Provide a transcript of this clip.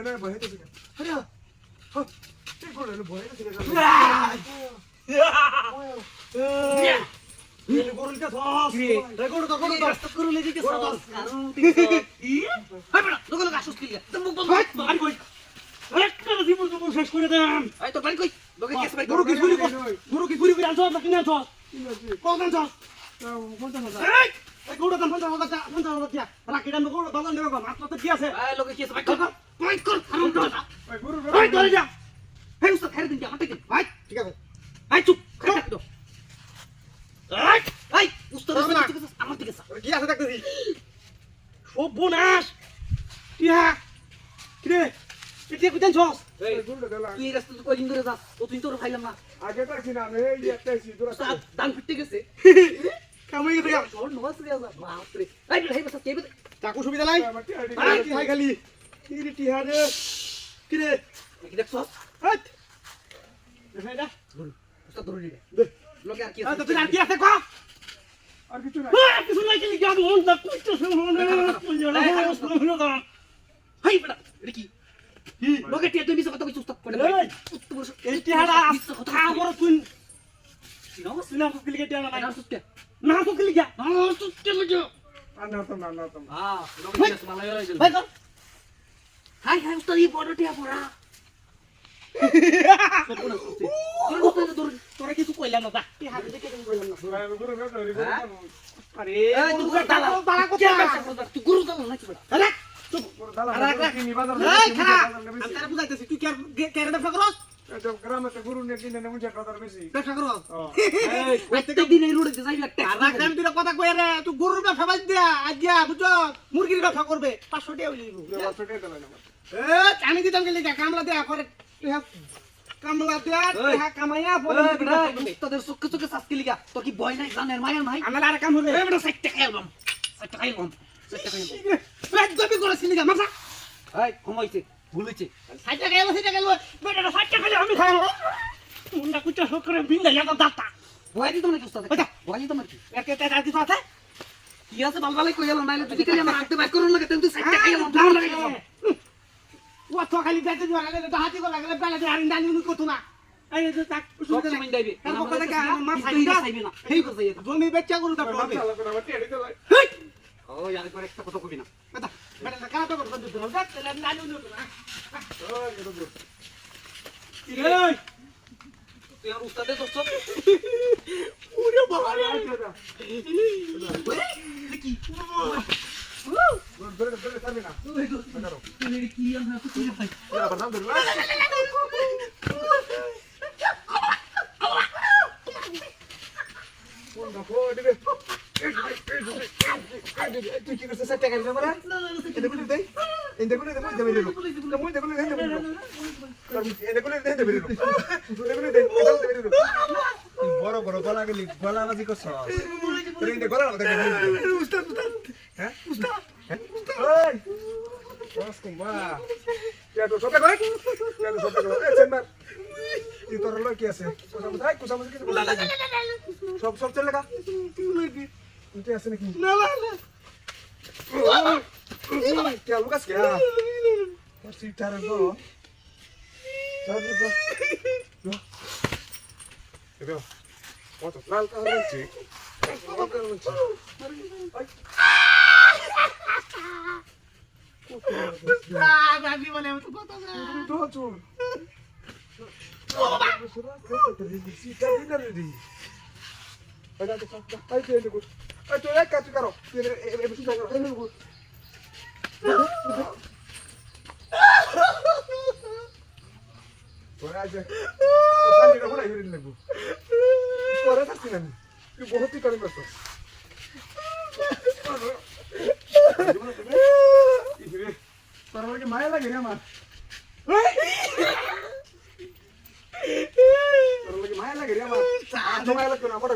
না ভয় তো আরে হ্যাঁ ঠিক বলে ভয় তো ये गोरुल का सॉस रेकॉर्ड तो करो ले के सॉस कारू ठीक हाय बेटा लोगों का आशुस किया तुम मुंह बंद बाहर कोई अरे कर दी मुंह तो शेष করে দেন এই তো বাড়ি কই লোকে কেস বাড়ি গুরু কি পুরি করে আনছো না কিনা আনছো কোন আনছো কোন আনছো এই গোড়া দাম 50 দিয়া রাখি দাম গোড়া বাজার নেব মাত্র তো কি আছে এই লোকে কেস বাড়ি কর পয়েন্ট কর আরাম কর এই গুরু এই ধরে যা এই উস্তাদ ছেড়ে দিন কি আমাকে ভাই ঠিক আছে এই চুপ খাই দাও এই উস্তাদ আমার দিকে কি আছে দেখতেছি সব বোনাস টিয়া কিরে এটা কোথায় ছস এই তুই রাস্তা তো কই ইন্দরে যাস তো তুই তোর খাইলাম না আগে টাইছি না এই একটাইছি তোরা দান ফিটে গেছে কামই গেছে গা তোর নস রে যা বাপ রে এই ভাই বস কে চাকু সুবিধা নাই আরে কি হাই খালি কিরে টিয়া রে কিরে কি দেখছস হাট দেখাইডা উস্তাদ ধরে দে লোকে আর কি আছে তুই আর কি আছে কো আর কিছু নাই কিছু নাই কি গাব মন না কষ্ট শুনে হাই বড়া এটা কি লোকে টিয়া তুই মিছ কথা কইছিস উস্তাদ করে এই টিয়াডা কথা বড় তুই সিনা ফুকলি টিয়া না না সুস্তে না ফুকলি গা না সুস্তে লাগো না তো হ্যাঁ লোকে টিয়া মালাই হইছে ভাই কর হাই হাই উস্তাদ এই বড় টিয়া পড়া তোরা কিছু কইলাম না টিয়া হাতে দেখে তুমি কইলাম না আরে তুই দালা দালা কথা তুই গুরু দালা নাকি বড় আরে চুপ দালা রাখি নি বাজার এই খারাপ আমি তারে বুঝাইতেছি তুই কেন ব্যবসা করছ এটা গ্রামে তো গুরু নে কিনে নে মুজে বাজার বেশি ব্যবসা করছ এই প্রত্যেক দিন এই রোডে যাই লাগতে আর রাখাম তুই কথা কই রে তুই গরুর ব্যবসা বাদ দিয়া আজ্ঞা বুঝছো মুরগির ব্যবসা করবে 500 টাকা হইলো 500 টাকা দিলাম আমি দিতাম গেলে কামলা দেয়া করে কামলা দেয়া টাকা কামাইয়া বলে তোদের সুখ সুখ সাসকি লিগা তো কি ভয় নাই জানের মায়া নাই আমার আর কাম হবে এবারে 60 টাকা আলবাম 60 টাকা আলবাম 60 টাকা আলবাম পেট দবি করেছিস লিগা মাথা এই ঘুমাইছে ভুলেছে 60 টাকা এলো 60 টাকা এলো বেটা 60 টাকা আমি খাই মুন্ডা কুচা করে বিন্দা লাগা দাতা ভয় দিত না উস্তাদ কইতা ভয় দিত না কি এর কে টাকা দিছ আছে কি আছে বালবালাই কই গেল নাইলে তুই কি আমার রাখতে বাইক করুন লাগে তুই 60 টাকা এলো দাম লাগে ও তো খালি বেতে দিও লাগে তো হাতি কো লাগে বেলা দিয়ে আরিন দানি কত না এই যে তাক সুবিধা নাই দাইবে তার কথা কা মা ফাইদা চাইবে না হেই কথা এটা জমি বেচা করু তা হবে ও यार করে একটা কথা কবি না কথা বেটা কাটা করব তো দাও দাও দানি নিও না ও এটা বল এই তুই আর উস্তাদে দোস্ত ওরে বাবা রে কি ধরে পারবি না তুই কি আমরা তো তুই ভাই আবার নাম ধরে কোন দেখো দিবে তুই কি করছিস টাকা দিবে না এটা বলে দেই এটা বলে দেই দেবে দেবে তুমি দেবে দেই দেবে এটা বলে দেই দেবে দেবে দেই বড় বড় গলা গলি গলা বাজি করছ তুই এটা গলা না দেখে উস্তাদ হ্যাঁ উস্তাদ এই বস কুম্বা কে তো সবে করে এ চেম্বার তুই তোর লয় কি আছে কোসাম কি সব চলে লাগা তুই আছে নাকি না না কে লুকাস কে তোর সিটার গো চল এবেও কত লাল কালার আছে লাল কালার আছে বাবি বলে তো কত না তো চল সিটা দিনা রেডি এটা তো সাথে আই তে দেখো আই তো এক কাজ করো এ বেশি করো এই দেখো তোরা আজ তো সামনে না বলাই হইল লাগবো তোরা থাকছিস না তুই বহুতই করে করছ তোর লাগে মায়া লাগে রে আমার তোর লাগে মায়া লাগে রে আমার মায়া লাগে না আমার